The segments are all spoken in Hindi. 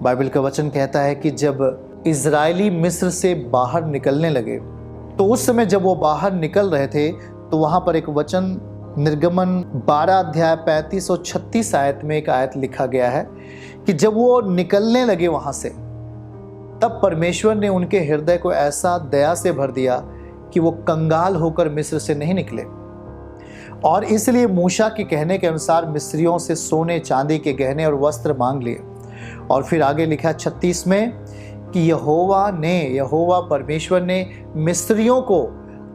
बाइबल का वचन कहता है कि जब इजरायली मिस्र से बाहर निकलने लगे, तो उस समय जब वो बाहर निकल रहे थे, तो वहाँ पर एक वचन निर्गमन 12 अध्याय 35 और 36 आयत में एक आयत लिखा गया है कि जब वो निकलने लगे वहाँ से, तब परमेश्वर ने उनके हृदय को ऐसा दया से भर दिया कि वो कंगाल होकर मिस्र से नहीं निकले। और इसलिए मूसा के कहने के अनुसार मिस्रियों से सोने चांदी के गहने और वस्त्र मांग लिए। और फिर आगे लिखा 36 में कि यहोवा परमेश्वर ने मिस्रियों को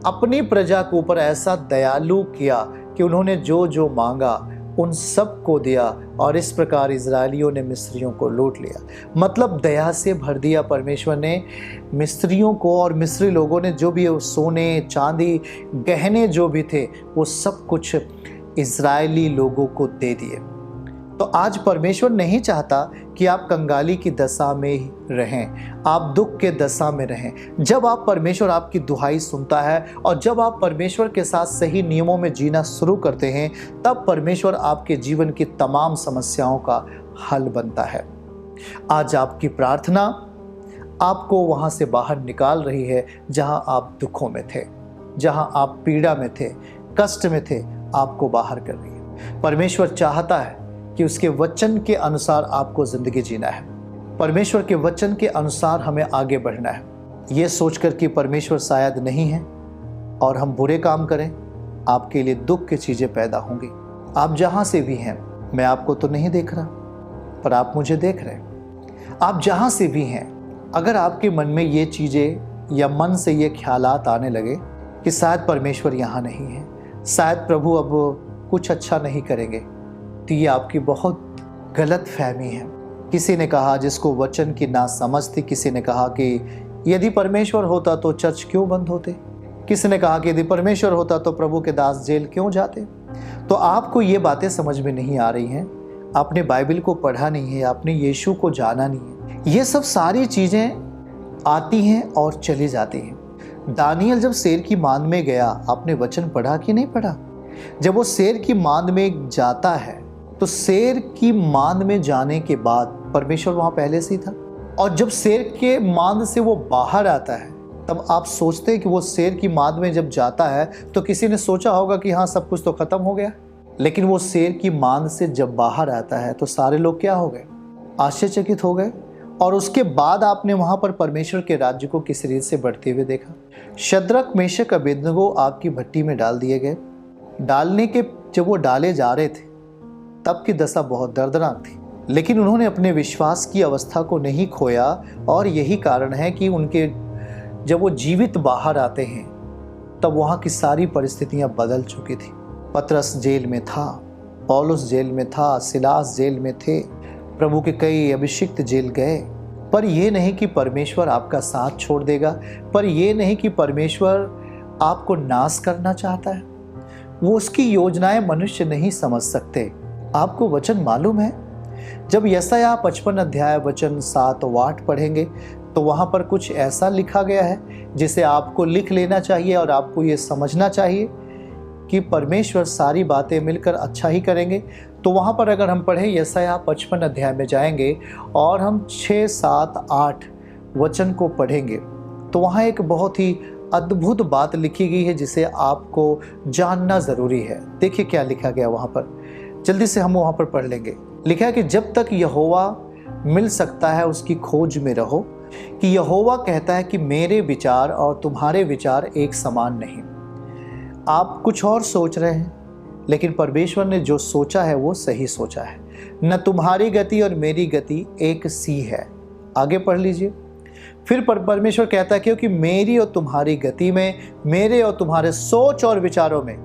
अपनी प्रजा के ऊपर ऐसा दयालु किया कि उन्होंने जो जो मांगा उन सब को दिया, और इस प्रकार इजरायलियों ने मिस्रियों को लूट लिया। मतलब दया से भर दिया परमेश्वर ने मिस्रियों को, और मिस्री लोगों ने जो भी सोने चांदी गहने जो भी थे वो सब कुछ इजरायली लोगों को दे दिए। तो आज परमेश्वर नहीं चाहता कि आप कंगाली की दशा में ही रहें, आप दुख के दशा में रहें। जब आप परमेश्वर आपकी दुहाई सुनता है और जब आप परमेश्वर के साथ सही नियमों में जीना शुरू करते हैं, तब परमेश्वर आपके जीवन की तमाम समस्याओं का हल बनता है। आज आपकी प्रार्थना आपको वहां से बाहर निकाल रही है जहां आप दुखों में थे, जहां आप पीड़ा में थे, कष्ट में थे, आपको बाहर कर रही है। परमेश्वर चाहता है कि उसके वचन के अनुसार आपको जिंदगी जीना है। परमेश्वर के वचन के अनुसार हमें आगे बढ़ना है। ये सोचकर कि परमेश्वर शायद नहीं है और हम बुरे काम करें, आपके लिए दुख की चीजें पैदा होंगी। आप जहां से भी हैं, मैं आपको तो नहीं देख रहा, पर आप मुझे देख रहे हैं। आप जहां से भी हैं, अगर आपके मन में ये चीजें या मन से ये ख्यालात आने लगे कि शायद परमेश्वर यहाँ नहीं है, शायद प्रभु अब कुछ अच्छा नहीं करेंगे, तो ये आपकी बहुत गलत फहमी है। किसी ने कहा, जिसको वचन की ना समझ थी, किसी ने कहा कि यदि परमेश्वर होता तो चर्च क्यों बंद होते। किसी ने कहा कि यदि परमेश्वर होता तो प्रभु के दास जेल क्यों जाते। तो आपको ये बातें समझ में नहीं आ रही हैं, आपने बाइबल को पढ़ा नहीं है, आपने यीशु को जाना नहीं है। ये सब सारी चीज़ें आती हैं और चली जाती हैं। दानियल जब शेर की मांद में गया, आपने वचन पढ़ा कि नहीं पढ़ा? जब वो शेर की मांद में जाता है, तो शेर की मांद में जाने के बाद परमेश्वर वहां पहले से ही था, और जब शेर के मांद से वो बाहर आता है, तब आप सोचते हैं कि वो शेर की मांद में जब जाता है तो किसी ने सोचा होगा कि हाँ सब कुछ तो खत्म हो गया। लेकिन वो शेर की मांद से जब बाहर आता है तो सारे लोग क्या हो गए? आश्चर्यचकित हो गए। और उसके बाद आपने वहां पर परमेश्वर के राज्य को किस रीत से बढ़ते हुए देखा। शद्रक मेशक अबेदनगो आग की भट्टी में डाल दिए गए। डालने के जब वो डाले जा रहे थे तब की दशा बहुत दर्दनाक थी, लेकिन उन्होंने अपने विश्वास की अवस्था को नहीं खोया, और यही कारण है कि उनके जब वो जीवित बाहर आते हैं तब वहाँ की सारी परिस्थितियाँ बदल चुकी थी। पतरस जेल में था, पौलुस जेल में था, सिलास जेल में थे, प्रभु के कई अभिषिक्त जेल गए। पर यह नहीं कि परमेश्वर आपका साथ छोड़ देगा, पर यह नहीं कि परमेश्वर आपको नाश करना चाहता है। वो उसकी योजनाएं मनुष्य नहीं समझ सकते। आपको वचन मालूम है, जब यशायाह 55 अध्याय वचन 7 और 8 पढ़ेंगे तो वहाँ पर कुछ ऐसा लिखा गया है जिसे आपको लिख लेना चाहिए, और आपको ये समझना चाहिए कि परमेश्वर सारी बातें मिलकर अच्छा ही करेंगे। तो वहाँ पर अगर हम पढ़ें यशायाह 55 अध्याय में जाएंगे और हम 6, 7, 8 वचन को पढ़ेंगे, तो वहाँ एक बहुत ही अद्भुत बात लिखी गई है जिसे आपको जानना ज़रूरी है। देखिए क्या लिखा गया वहाँ पर, जल्दी से हम वहाँ पर पढ़ लेंगे। लिखा है कि जब तक यहोवा मिल सकता है उसकी खोज में रहो, कि यहोवा कहता है कि मेरे विचार और तुम्हारे विचार एक समान नहीं। आप कुछ और सोच रहे हैं, लेकिन परमेश्वर ने जो सोचा है वो सही सोचा है। न तुम्हारी गति और मेरी गति एक सी है। आगे पढ़ लीजिए। फिर परमेश्वर कहता है क्योंकि मेरी और तुम्हारी गति में, मेरे और तुम्हारे सोच और विचारों में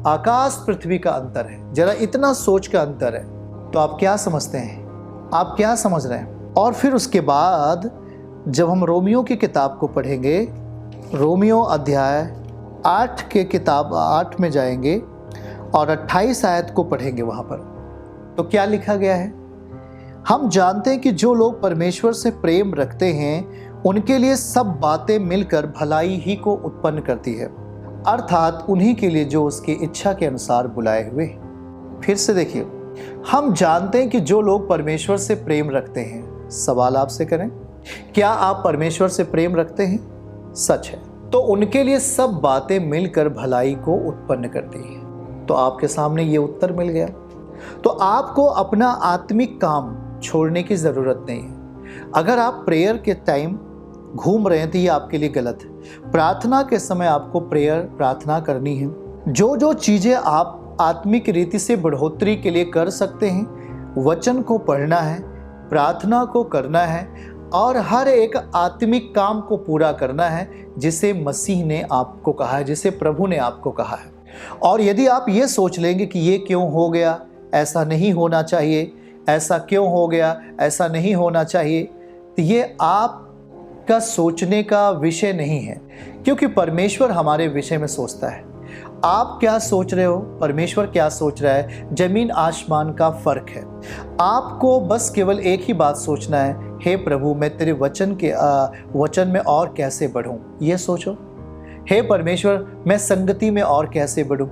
आकाश पृथ्वी का अंतर है। जरा इतना सोच का अंतर है, तो आप क्या समझते हैं, आप क्या समझ रहे हैं? और फिर उसके बाद जब हम रोमियो की किताब को पढ़ेंगे, रोमियो अध्याय 8 के किताब 8 में जाएंगे और 28 आयत को पढ़ेंगे। वहाँ पर तो क्या लिखा गया है? हम जानते हैं कि जो लोग परमेश्वर से प्रेम रखते हैं उनके लिए सब बातें मिलकर भलाई ही को उत्पन्न करती है, अर्थात उन्हीं के लिए जो उसकी इच्छा के अनुसार बुलाए हुए। फिर से देखिए, हम जानते हैं कि जो लोग परमेश्वर से प्रेम रखते हैं सवाल आपसे करें, क्या आप परमेश्वर से प्रेम रखते हैं? सच है तो उनके लिए सब बातें मिलकर भलाई को उत्पन्न करती हैं। तो आपके सामने ये उत्तर मिल गया। तो आपको अपना आत्मिक काम छोड़ने की ज़रूरत नहीं है। अगर आप प्रेयर के टाइम घूम रहे हैं तो ये आपके लिए गलत है। प्रार्थना के समय आपको प्रार्थना करनी है। जो जो चीज़ें आप आत्मिक रीति से बढ़ोतरी के लिए कर सकते हैं, वचन को पढ़ना है, प्रार्थना को करना है और हर एक आत्मिक काम को पूरा करना है जिसे मसीह ने आपको कहा है, जिसे प्रभु ने आपको कहा है। और यदि आप ये सोच लेंगे कि ये क्यों हो गया, ऐसा नहीं होना चाहिए, ऐसा क्यों हो गया, ऐसा नहीं होना चाहिए, तो ये आपका सोचने का विषय नहीं है, क्योंकि परमेश्वर हमारे विषय में सोचता है। आप क्या सोच रहे हो, परमेश्वर क्या सोच रहा है, जमीन आसमान का फर्क है। आपको बस केवल एक ही बात सोचना है, हे प्रभु मैं तेरे वचन में और कैसे बढ़ूं, ये सोचो। हे परमेश्वर मैं संगति में और कैसे बढ़ूं,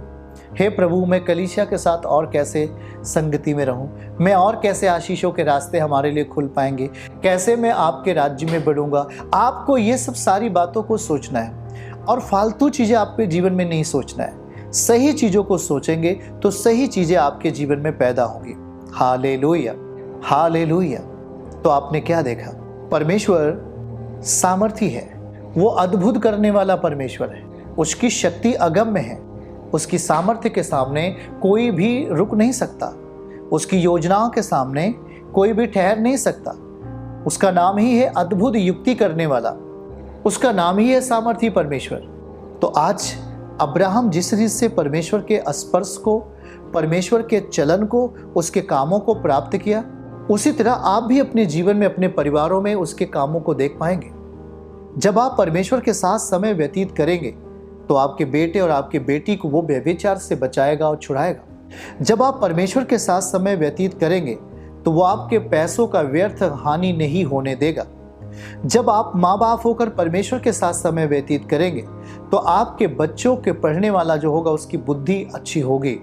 हे प्रभु मैं कलीसिया के साथ और कैसे संगति में रहूं, मैं और कैसे आशीषों के रास्ते हमारे लिए खुल पाएंगे, कैसे मैं आपके राज्य में बढ़ूंगा। आपको ये सब सारी बातों को सोचना है और फालतू चीज़ें आपके जीवन में नहीं सोचना है। सही चीज़ों को सोचेंगे तो सही चीज़ें आपके जीवन में पैदा होंगी। Hallelujah, hallelujah. तो आपने क्या देखा, परमेश्वर सामर्थी है, वो अद्भुत करने वाला परमेश्वर है, उसकी शक्ति अगम्य है, उसकी सामर्थ्य के सामने कोई भी रुक नहीं सकता, उसकी योजनाओं के सामने कोई भी ठहर नहीं सकता। उसका नाम ही है अद्भुत युक्ति करने वाला, उसका नाम ही है सामर्थी परमेश्वर। तो आज अब्राहम जिस रीत से परमेश्वर के स्पर्श को, परमेश्वर के चलन को, उसके कामों को प्राप्त किया, उसी तरह आप भी अपने जीवन में, अपने परिवारों में उसके कामों को देख पाएंगे। जब आप परमेश्वर के साथ समय व्यतीत करेंगे तो आपके बेटे और आपकी बेटी को वो व्यभिचार से बचाएगा और छुड़ाएगा। जब आप परमेश्वर के साथ समय व्यतीत करेंगे तो वो आपके पैसों का व्यर्थ हानि नहीं होने देगा। जब आप माँ बाप होकर परमेश्वर के साथ समय व्यतीत करेंगे तो आपके बच्चों के पढ़ने वाला जो होगा उसकी बुद्धि अच्छी होगी।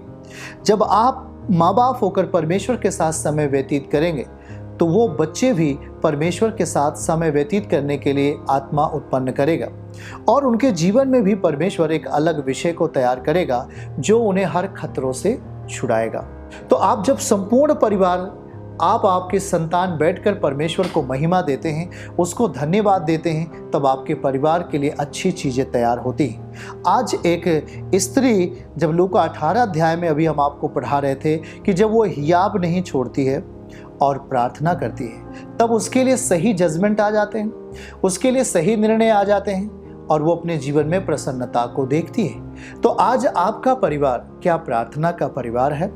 जब आप माँ बाप होकर परमेश्वर के साथ समय व्यतीत करेंगे तो वो बच्चे भी परमेश्वर के साथ समय व्यतीत करने के लिए आत्मा उत्पन्न करेगा और उनके जीवन में भी परमेश्वर एक अलग विषय को तैयार करेगा जो उन्हें हर खतरों से छुड़ाएगा। तो आप जब संपूर्ण परिवार, आप आपके संतान बैठकर परमेश्वर को महिमा देते हैं, उसको धन्यवाद देते हैं, तब आपके परिवार के लिए अच्छी चीज़ें तैयार होती हैं। आज एक स्त्री, जब लूका 18 अध्याय में अभी हम आपको पढ़ा रहे थे कि जब वो हियाब नहीं छोड़ती है और प्रार्थना करती है तब उसके लिए सही जजमेंट आ जाते हैं, उसके लिए सही निर्णय आ जाते हैं और वो अपने जीवन में प्रसन्नता को देखती है। तो आज आपका परिवार क्या प्रार्थना का परिवार है?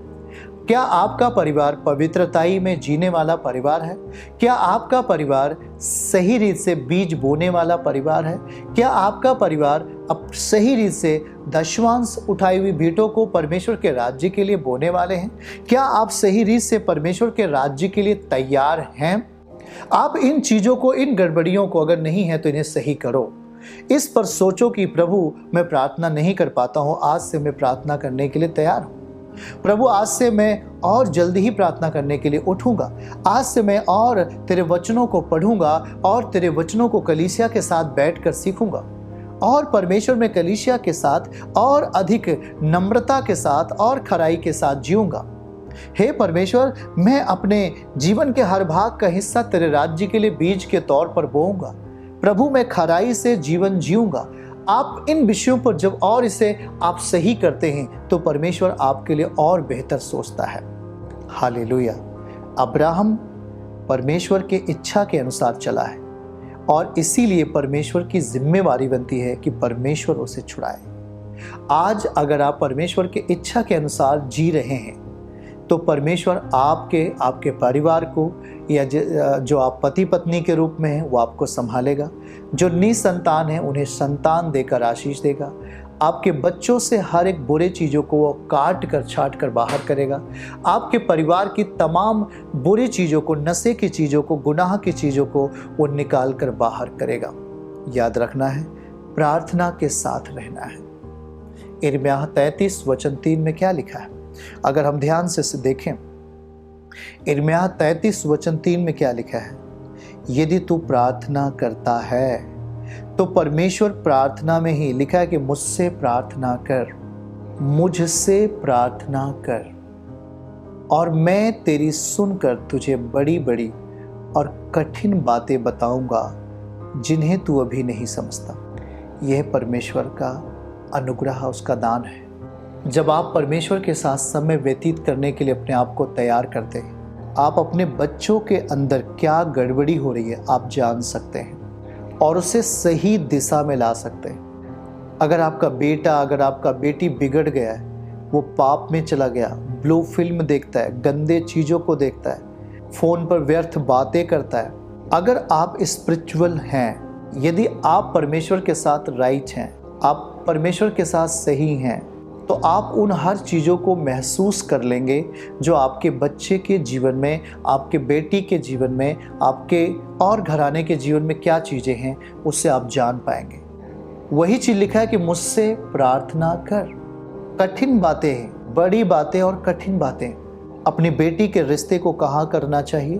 क्या आपका परिवार पवित्रताई में जीने वाला परिवार है? क्या आपका परिवार सही रीत से बीज बोने वाला परिवार है? क्या आपका परिवार अब सही रीत से दशवांश उठाई हुई भेंटों को परमेश्वर के राज्य के लिए बोने वाले हैं? क्या आप सही रीत से परमेश्वर के राज्य के लिए तैयार हैं? आप इन चीज़ों को, इन गड़बड़ियों को अगर नहीं है तो इन्हें सही करो। इस पर सोचो कि प्रभु मैं प्रार्थना नहीं कर पाता हूँ, आज से मैं प्रार्थना करने के लिए तैयार हूँ। प्रभु आज से मैं और जल्दी ही प्रार्थना करने के लिए उठूंगा, आज से मैं और तेरे वचनों को पढ़ूंगा और तेरे वचनों को कलीसिया के साथ बैठकर सीखूंगा और परमेश्वर में कलीसिया के साथ और अधिक नम्रता के साथ और खराई के साथ जीऊंगा। हे परमेश्वर, मैं अपने जीवन के हर भाग का हिस्सा तेरे राज्य के लिए बीज के तौर पर बोऊंगा। प्रभु मैं खराई से जीवन जीऊंगा। आप इन विषयों पर जब और इसे आप सही करते हैं तो परमेश्वर आपके लिए और बेहतर सोचता है। हालेलुया। अब्राहम परमेश्वर के इच्छा के अनुसार चला है और इसीलिए परमेश्वर की जिम्मेवारी बनती है कि परमेश्वर उसे छुड़ाए। आज अगर आप परमेश्वर के इच्छा के अनुसार जी रहे हैं तो परमेश्वर आपके परिवार को, या जो आप पति पत्नी के रूप में हैं वो आपको संभालेगा। जो निसंतान है उन्हें संतान देकर आशीष देगा। आपके बच्चों से हर एक बुरे चीज़ों को वो काट कर छाट कर बाहर करेगा। आपके परिवार की तमाम बुरी चीज़ों को, नशे की चीज़ों को, गुनाह की चीज़ों को वो निकाल कर बाहर करेगा। याद रखना है, प्रार्थना के साथ रहना है। यिर्मयाह 33 वचन 3 में क्या लिखा है? अगर हम ध्यान से देखें, यिर्मयाह 33 वचन 3 में क्या लिखा है? यदि तू प्रार्थना करता है तो परमेश्वर प्रार्थना में ही लिखा है कि मुझसे प्रार्थना कर, मुझसे प्रार्थना कर और मैं तेरी सुनकर तुझे बड़ी बड़ी और कठिन बातें बताऊंगा जिन्हें तू अभी नहीं समझता। यह परमेश्वर का अनुग्रह, उसका दान है। जब आप परमेश्वर के साथ समय व्यतीत करने के लिए अपने आप को तैयार करते हैं, आप अपने बच्चों के अंदर क्या गड़बड़ी हो रही है आप जान सकते हैं और उसे सही दिशा में ला सकते हैं। अगर आपका बेटा, अगर आपका बेटी बिगड़ गया है, वो पाप में चला गया, ब्लू फिल्म देखता है, गंदे चीज़ों को देखता है, फ़ोन पर व्यर्थ बातें करता है, अगर आप स्पिरिचुअल हैं, यदि आप परमेश्वर के साथ राइट हैं, आप परमेश्वर के साथ सही हैं, तो आप उन हर चीज़ों को महसूस कर लेंगे जो आपके बच्चे के जीवन में, आपके बेटी के जीवन में, आपके और घराने के जीवन में क्या चीज़ें हैं, उससे आप जान पाएंगे। वही चीज़ लिखा है कि मुझसे प्रार्थना कर। कठिन बातें हैं, बड़ी बातें और कठिन बातें। अपनी बेटी के रिश्ते को कहाँ करना चाहिए,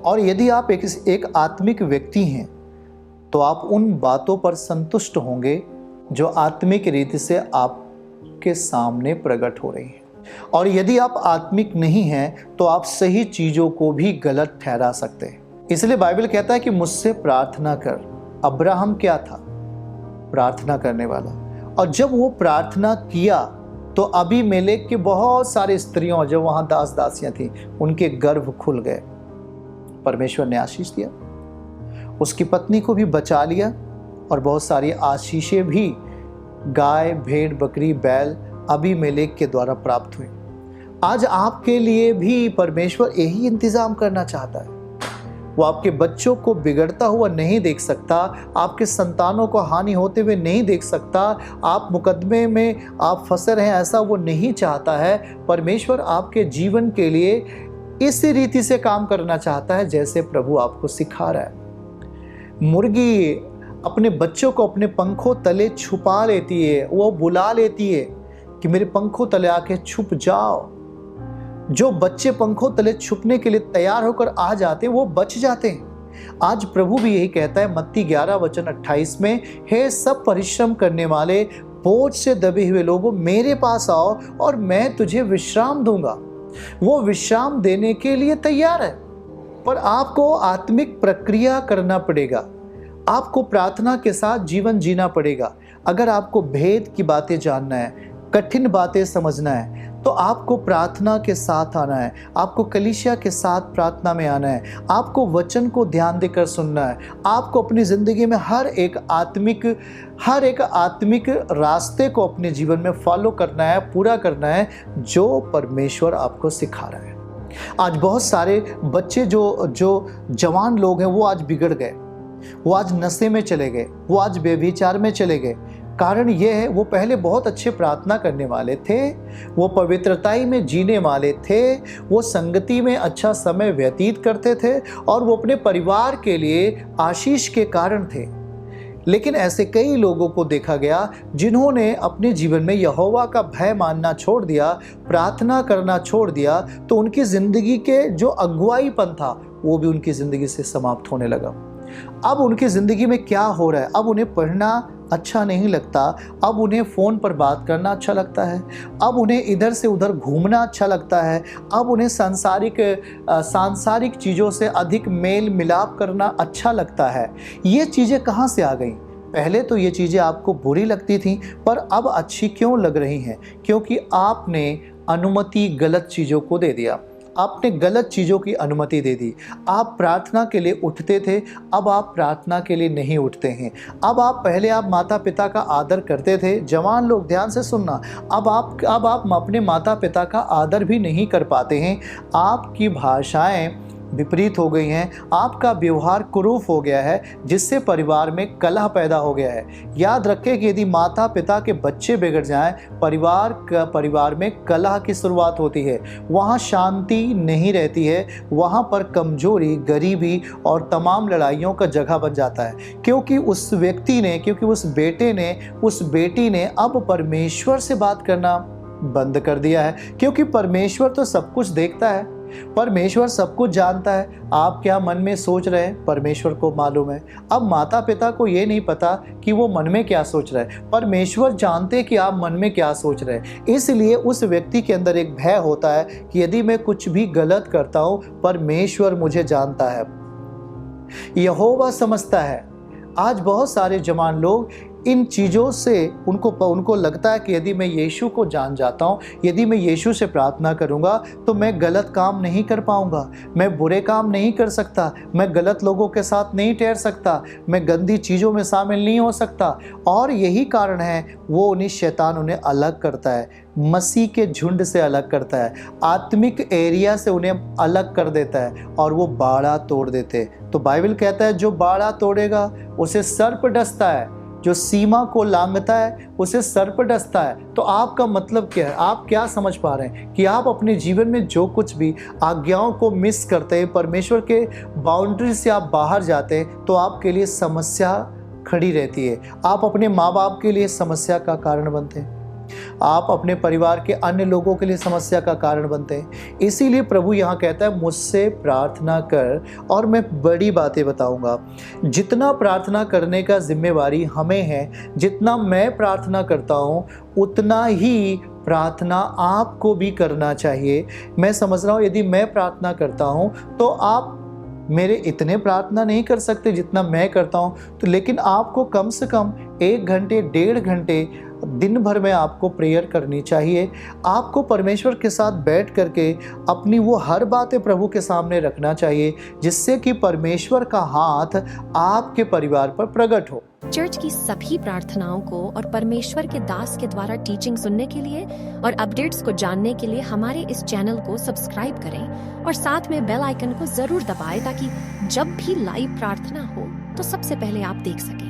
और यदि आप एक आत्मिक व्यक्ति हैं तो आप उन बातों पर संतुष्ट होंगे जो आत्मिक रीति से आपके सामने प्रकट हो रही हैं। और यदि आप आत्मिक नहीं हैं तो आप सही चीज़ों को भी गलत ठहरा सकते हैं। इसलिए बाइबल कहता है कि मुझसे प्रार्थना कर। अब्राहम क्या था? प्रार्थना करने वाला। और जब वो प्रार्थना किया तो अबीमेलेक के बहुत सारे स्त्रियों, जब वहाँ दास दासियाँ थीं, उनके गर्भ खुल गए। परमेश्वर ने आशीष दिया, उसकी पत्नी को भी बचा लिया और बहुत सारी आशीषें भी गाय, भेड़, बकरी, बैल अबीमेलेक के द्वारा प्राप्त हुई। आज आपके लिए भी परमेश्वर यही इंतजाम करना चाहता है। वो आपके बच्चों को बिगड़ता हुआ नहीं देख सकता, आपके संतानों को हानि होते हुए नहीं देख सकता, आप मुकदमे में आप फंसे रहें, ऐसा वो नहीं चाहता है। परमेश्वर आपके जीवन के लिए इसी रीति से काम करना चाहता है जैसे प्रभु आपको सिखा रहा है। मुर्गी अपने बच्चों को अपने पंखों तले छुपा लेती है, वो बुला लेती है कि मेरे पंखों तले आके छुप जाओ। जो बच्चे पंखों तले छुपने के लिए तैयार होकर आ जाते हैं वो बच जाते हैं। आज प्रभु भी यही कहता है मत्ती 11:28 में, हे सब परिश्रम करने वाले, बोझ से दबे हुए लोगों, मेरे पास आओ और मैं तुझे विश्राम दूंगा। वो विश्राम देने के लिए तैयार है, पर आपको आत्मिक प्रक्रिया करना पड़ेगा। आपको प्रार्थना के साथ जीवन जीना पड़ेगा। अगर आपको भेद की बातें जानना है, कठिन बातें समझना है, तो आपको प्रार्थना के साथ आना है, आपको कलीसिया के साथ प्रार्थना में आना है, आपको वचन को ध्यान देकर सुनना है, आपको अपनी ज़िंदगी में हर एक आत्मिक रास्ते को अपने जीवन में फॉलो करना है, पूरा करना है जो परमेश्वर आपको सिखा रहा है। आज बहुत सारे बच्चे जो जवान लोग हैं वो आज बिगड़ गए, वो आज नशे में चले गए, वो आज व्यभिचार में चले गए। कारण ये है, वो पहले बहुत अच्छे प्रार्थना करने वाले थे, वो पवित्रताई में जीने वाले थे, वो संगति में अच्छा समय व्यतीत करते थे और वो अपने परिवार के लिए आशीष के कारण थे। लेकिन ऐसे कई लोगों को देखा गया जिन्होंने अपने जीवन में यहोवा का भय मानना छोड़ दिया, प्रार्थना करना छोड़ दिया, तो उनकी ज़िंदगी के जो अगुवाईपन था वो भी उनकी ज़िंदगी से समाप्त होने लगा। अब उनकी ज़िंदगी में क्या हो रहा है? अब उन्हें पढ़ना अच्छा नहीं लगता, अब उन्हें फ़ोन पर बात करना अच्छा लगता है, अब उन्हें इधर से उधर घूमना अच्छा लगता है, अब उन्हें सांसारिक चीज़ों से अधिक मेल मिलाप करना अच्छा लगता है। ये चीज़ें कहाँ से आ गई? पहले तो ये चीज़ें आपको बुरी लगती थी, पर अब अच्छी क्यों लग रही हैं? क्योंकि आपने अनुमति गलत चीज़ों को दे दिया, आपने गलत चीज़ों की अनुमति दे दी। आप प्रार्थना के लिए उठते थे, अब आप प्रार्थना के लिए नहीं उठते हैं। पहले आप माता पिता का आदर करते थे। जवान लोग ध्यान से सुनना, अब आप अपने माता पिता का आदर भी नहीं कर पाते हैं। आपकी भाषाएं विपरीत हो गई हैं, आपका व्यवहार कुरूप हो गया है, जिससे परिवार में कलह पैदा हो गया है। याद रखें कि यदि माता पिता के बच्चे बिगड़ जाएं, परिवार में कलह की शुरुआत होती है, वहाँ शांति नहीं रहती है, वहाँ पर कमजोरी, गरीबी और तमाम लड़ाइयों का जगह बन जाता है। क्योंकि उस बेटे ने, उस बेटी ने अब परमेश्वर से बात करना बंद कर दिया है। क्योंकि परमेश्वर तो सब कुछ देखता है, परमेश्वर सब कुछ जानता है। आप क्या मन में सोच रहे हैं परमेश्वर को मालूम है। अब माता पिता को ये नहीं पता कि वो मन में क्या सोच रहे हैं, परमेश्वर जानते कि आप मन में क्या सोच रहे हैं। इसलिए उस व्यक्ति के अंदर एक भय होता है कि यदि मैं कुछ भी गलत करता हूँ, परमेश्वर मुझे जानता है, यहोवा समझता है। आज बहुत सारे जवान लोग इन चीज़ों से उनको लगता है कि यदि मैं यीशु को जान जाता हूँ, यदि मैं यीशु से प्रार्थना करूँगा तो मैं गलत काम नहीं कर पाऊँगा, मैं बुरे काम नहीं कर सकता, मैं गलत लोगों के साथ नहीं ठहर सकता, मैं गंदी चीज़ों में शामिल नहीं हो सकता। और यही कारण है वो शैतान उन्हें अलग करता है, मसीह के झुंड से अलग करता है, आत्मिक एरिया से उन्हें अलग कर देता है और वो बाड़ा तोड़ देते। तो बाइबल कहता है जो बाड़ा तोड़ेगा उसे सर्प डसता है, जो सीमा को लांघता है उसे सर्प डसता है। तो आपका मतलब क्या है? आप क्या समझ पा रहे हैं कि आप अपने जीवन में जो कुछ भी आज्ञाओं को मिस करते हैं, परमेश्वर के बाउंड्री से आप बाहर जाते हैं, तो आपके लिए समस्या खड़ी रहती है। आप अपने माँ बाप के लिए समस्या का कारण बनते हैं, आप अपने परिवार के अन्य लोगों के लिए समस्या का कारण बनते हैं। इसीलिए प्रभु यहाँ कहता है मुझसे प्रार्थना कर और मैं बड़ी बातें बताऊंगा। जितना प्रार्थना करने का जिम्मेवारी हमें है, जितना मैं प्रार्थना करता हूँ उतना ही प्रार्थना आपको भी करना चाहिए। मैं समझ रहा हूँ यदि मैं प्रार्थना करता हूँ तो आप मेरे इतने प्रार्थना नहीं कर सकते जितना मैं करता हूँ, तो लेकिन आपको कम से कम 1 घंटे 1.5 घंटे दिन भर में आपको प्रेयर करनी चाहिए। आपको परमेश्वर के साथ बैठ करके अपनी वो हर बातें प्रभु के सामने रखना चाहिए, जिससे कि परमेश्वर का हाथ आपके परिवार पर प्रकट हो। चर्च की सभी प्रार्थनाओं को और परमेश्वर के दास के द्वारा टीचिंग सुनने के लिए और अपडेट्स को जानने के लिए हमारे इस चैनल को सब्सक्राइब करें और साथ में बेल आइकन को जरूर दबाएं ताकि जब भी लाइव प्रार्थना हो तो सबसे पहले आप देख सकें।